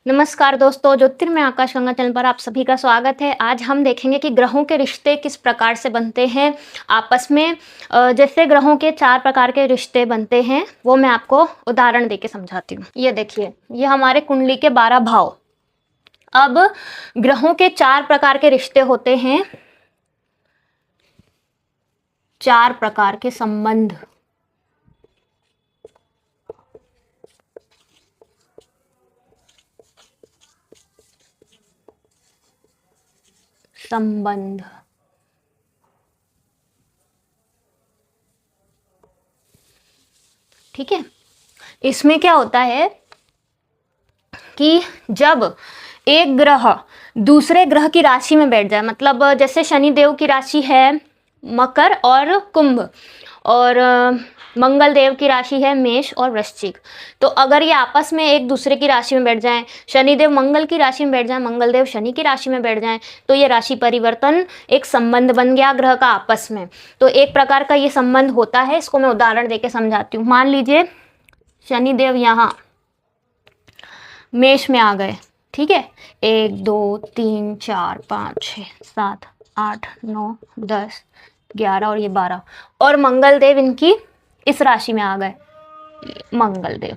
नमस्कार दोस्तों, ज्योतिर्मय आकाशगंगा चैनल पर आप सभी का स्वागत है। आज हम देखेंगे कि ग्रहों के रिश्ते किस प्रकार से बनते हैं आपस में। जैसे ग्रहों के 4 प्रकार के रिश्ते बनते हैं वो मैं आपको उदाहरण देके समझाती हूँ। ये देखिए, ये हमारे कुंडली के 12 भाव। अब ग्रहों के 4 प्रकार के रिश्ते होते हैं, 4 प्रकार के संबंध। ठीक है, इसमें क्या होता है कि जब एक ग्रह दूसरे ग्रह की राशि में बैठ जाए, मतलब जैसे शनि देव की राशि है मकर और कुंभ, और मंगल देव की राशि है मेष और वृश्चिक। तो अगर ये आपस में एक दूसरे की राशि में बैठ जाएं, शनि देव मंगल की राशि में बैठ जाएं, मंगल देव शनि की राशि में बैठ जाएं, तो ये राशि परिवर्तन एक संबंध बन गया ग्रह का आपस में। तो एक प्रकार का ये संबंध होता है, इसको मैं उदाहरण देके समझाती हूँ। मान लीजिए शनि देव यहाँ मेष में आ गए, ठीक है, 1 2 3 4 5 6 7 8 9 10 11 और ये 12, और मंगल देव इनकी इस राशि में आ गए, मंगल देव।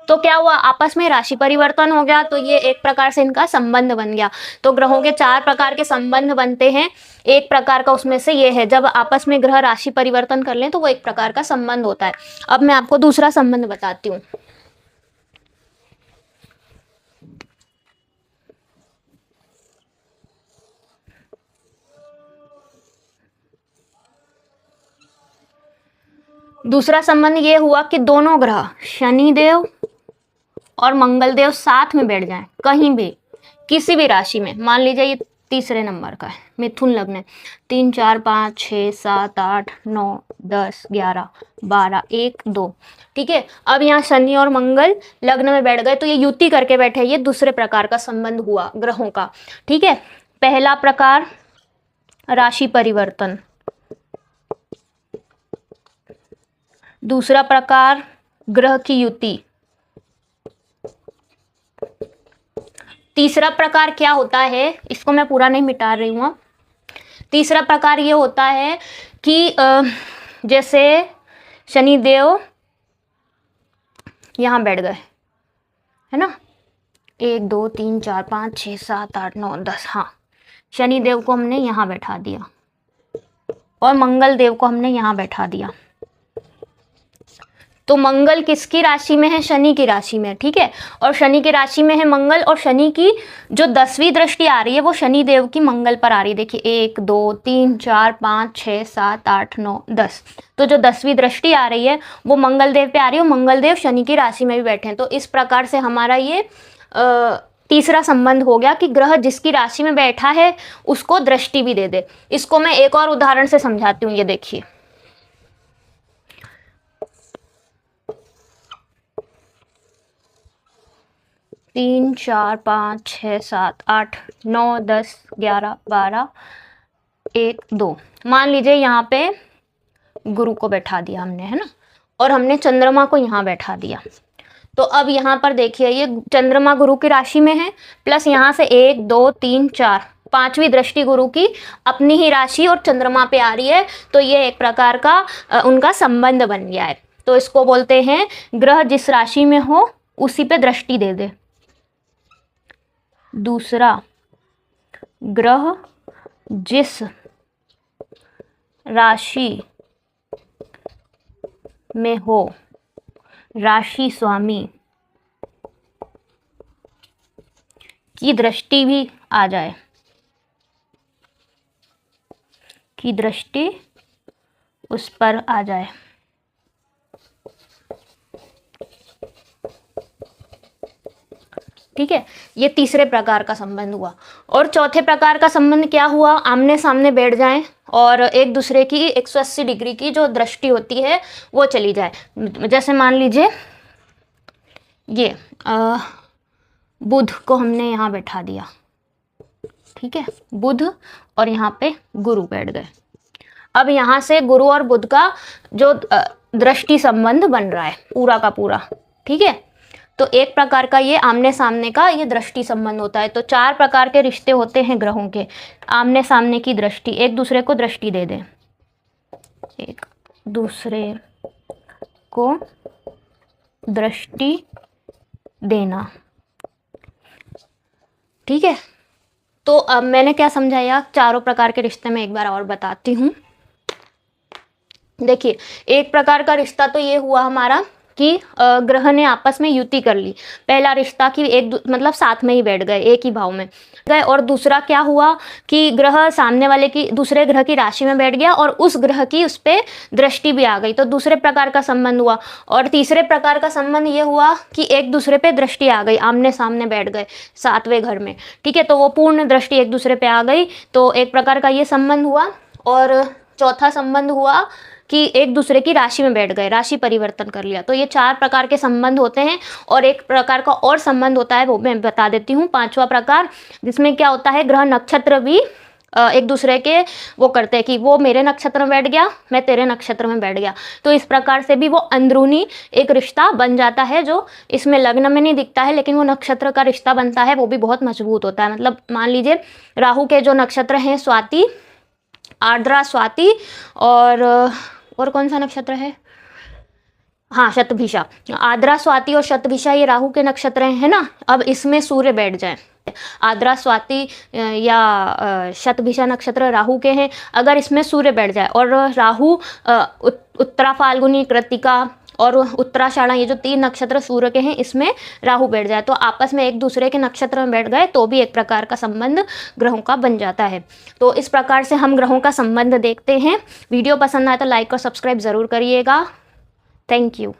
तो क्या हुआ, आपस में राशि परिवर्तन हो गया, तो ये एक प्रकार से इनका संबंध बन गया। तो ग्रहों के 4 प्रकार के संबंध बनते हैं, एक प्रकार का उसमें से ये है, जब आपस में ग्रह राशि परिवर्तन कर लें तो वो एक प्रकार का संबंध होता है। अब मैं आपको दूसरा संबंध बताती हूँ। दूसरा संबंध ये हुआ कि दोनों ग्रह शनि देव और मंगल देव साथ में बैठ जाएं कहीं भी, किसी भी राशि में। मान लीजिए ये तीसरे नंबर का है, मिथुन लग्न है, 3 4 5 6 7 8 9 10 11 12 1 2, ठीक है। अब यहाँ शनि और मंगल लग्न में बैठ गए, तो ये युति करके बैठे, ये दूसरे प्रकार का संबंध हुआ ग्रहों का, ठीक है। पहला प्रकार राशि परिवर्तन, दूसरा प्रकार ग्रह की युति, तीसरा प्रकार क्या होता है, इसको मैं पूरा नहीं मिटा रही हूँ। तीसरा प्रकार ये होता है कि जैसे शनि देव यहाँ बैठ गए, है ना, 1 2 3 4 5 6 7 8 9 10, हाँ, शनि देव को हमने यहाँ बैठा दिया और मंगल देव को हमने यहाँ बैठा दिया। तो मंगल किसकी राशि में है, शनि की राशि में, ठीक है, और शनि की राशि में है मंगल, और शनि की जो 10वीं दृष्टि आ रही है वो शनि देव की मंगल पर आ रही है। देखिए 1 2 3 4 5 6 7 8 9 10, तो जो 10वीं दृष्टि आ रही है वो मंगल देव पे आ रही है, मंगल देव शनि की राशि में भी बैठे हैं। तो इस प्रकार से हमारा ये तीसरा संबंध हो गया कि ग्रह जिसकी राशि में बैठा है उसको दृष्टि भी दे दे। इसको मैं एक और उदाहरण से समझाती हूँ। ये देखिए, 3 4 5 6 7 8 9 10 11 12 1 2, मान लीजिए यहाँ पे गुरु को बैठा दिया हमने, है ना, और हमने चंद्रमा को यहाँ बैठा दिया। तो अब यहाँ पर देखिए, ये चंद्रमा गुरु की राशि में है, प्लस यहाँ से 1 2 3 4 5वीं दृष्टि गुरु की अपनी ही राशि और चंद्रमा पे आ रही है। तो ये एक प्रकार का उनका संबंध बन गया है। तो इसको बोलते हैं ग्रह जिस राशि में हो उसी पे दृष्टि दे दे। दूसरा, ग्रह जिस राशि में हो, राशि स्वामी की दृष्टि भी आ जाए, की दृष्टि उस पर आ जाए। ठीक है, ये तीसरे प्रकार का संबंध हुआ। और चौथे प्रकार का संबंध क्या हुआ, आमने सामने बैठ जाएं और एक दूसरे की 180 डिग्री की जो दृष्टि होती है वो चली जाए। जैसे मान लीजिए ये बुध को हमने यहाँ बैठा दिया, ठीक है, बुध, और यहाँ पे गुरु बैठ गए। अब यहाँ से गुरु और बुध का जो दृष्टि संबंध बन रहा है पूरा का पूरा, ठीक है। तो एक प्रकार का ये आमने सामने का ये दृष्टि संबंध होता है। तो 4 प्रकार के रिश्ते होते हैं ग्रहों के। आमने सामने की दृष्टि, एक दूसरे को दृष्टि दे दें, एक दूसरे को दृष्टि देना, ठीक है। तो अब मैंने क्या समझाया, चारों प्रकार के रिश्ते में एक बार और बताती हूँ। देखिए, एक प्रकार का रिश्ता तो ये हुआ हमारा कि ग्रह ने आपस में युति कर ली। पहला रिश्ता कि मतलब साथ में ही बैठ गए, एक ही भाव में गए। और दूसरा क्या हुआ कि ग्रह सामने वाले की, दूसरे ग्रह की राशि में बैठ गया और उस ग्रह की उस पर दृष्टि भी आ गई, तो दूसरे प्रकार का संबंध हुआ। और तीसरे प्रकार का संबंध ये हुआ कि एक दूसरे पे दृष्टि आ गई, आमने सामने बैठ गए 7वें घर में, ठीक है। तो वो पूर्ण दृष्टि एक दूसरे पे आ गई, तो एक प्रकार का ये संबंध हुआ। और चौथा संबंध हुआ कि एक दूसरे की राशि में बैठ गए, राशि परिवर्तन कर लिया। तो ये 4 प्रकार के संबंध होते हैं। और एक प्रकार का और संबंध होता है, वो मैं बता देती हूँ, 5वां प्रकार, जिसमें क्या होता है, ग्रह नक्षत्र भी एक दूसरे के वो करते हैं कि वो मेरे नक्षत्र में बैठ गया, मैं तेरे नक्षत्र में बैठ गया। तो इस प्रकार से भी वो अंदरूनी एक रिश्ता बन जाता है, जो इसमें लग्न में नहीं दिखता है, लेकिन वो नक्षत्र का रिश्ता बनता है, वो भी बहुत मजबूत होता है। मतलब मान लीजिए राहु के जो नक्षत्र हैं, स्वाति, आर्द्रा, स्वाति और कौन सा नक्षत्र है, हाँ, शतभिषा। आर्द्रा, स्वाति और शतभिषा ये राहु के नक्षत्र हैं, है ना। अब इसमें सूर्य बैठ जाए, आर्द्रा, स्वाति या शतभिषा नक्षत्र राहु के हैं, अगर इसमें सूर्य बैठ जाए और राहु उत्तरा, फाल्गुनी, कृत्तिका और उत्तराषाढ़ा, ये जो 3 नक्षत्र सूर्य के हैं, इसमें राहु बैठ जाए, तो आपस में एक दूसरे के नक्षत्र में बैठ गए, तो भी एक प्रकार का संबंध ग्रहों का बन जाता है। तो इस प्रकार से हम ग्रहों का संबंध देखते हैं। वीडियो पसंद आए तो लाइक और सब्सक्राइब ज़रूर करिएगा। Thank you.